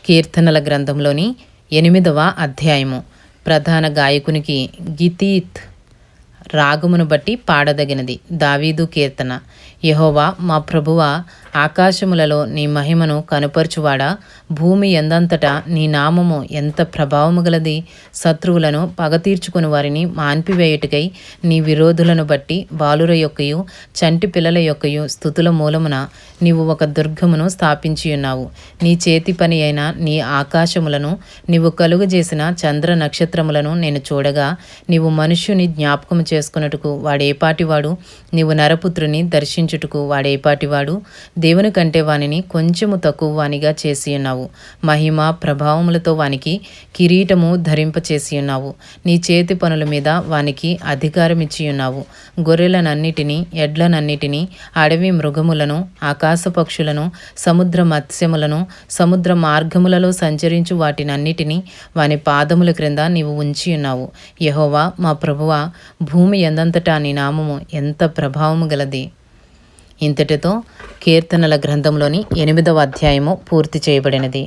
కీర్తనల గ్రంథంలోని 8వ అధ్యాయము. ప్రధాన గాయకునికి గితీత్ రాగమును బట్టి పాడదగినది. దావీదు కీర్తన. యెహోవా మా ప్రభువా, ఆకాశములలో నీ మహిమను కనుపరచువాడా, భూమి ఎందంతటా నీ నామము ఎంత ప్రభావము గలది. శత్రువులను పగ తీర్చుకుని వారిని మాన్పివేయుటకై నీ విరోధులను బట్టి బాలుర యొక్కయు చంటి పిల్లల యొక్కయు స్తుతుల మూలమున నీవు ఒక దుర్గమును స్థాపించియున్నావు. నీ చేతి పని అయిన నీ ఆకాశములను నీవు కలుగజేసిన చంద్ర నక్షత్రములను నేను చూడగా, నీవు మనుష్యుని జ్ఞాపకము చేసుకున్నట్టుకు వాడేపాటివాడు, నీవు నరపుత్రుని దర్శించుటకు వాడేపాటివాడు. దేవుని కంటే వానిని కొంచెము తక్కువ వానిగా చేసియున్నావు. మహిమ ప్రభావములతో వానికి కిరీటము ధరింపచేసియున్నావు. నీ చేతి పనుల మీద వానికి అధికారం ఇచ్చియున్నావు. గొర్రెలనన్నిటినీ, ఎడ్లనన్నిటినీ, అడవి మృగములను, ఆకాశ పక్షులను, సముద్ర మత్స్యములను, సముద్ర మార్గములలో సంచరించు వాటినన్నిటినీ వాని పాదముల క్రింద నీవు ఉంచియున్నావు. యెహోవా మా ప్రభువా, భూమి ఎందంతటా నీ నామము ఎంత ప్రభావము గలది. ఇంతటితో కీర్తనల గ్రంథంలోని 8వ అధ్యాయము పూర్తి చేయబడినది.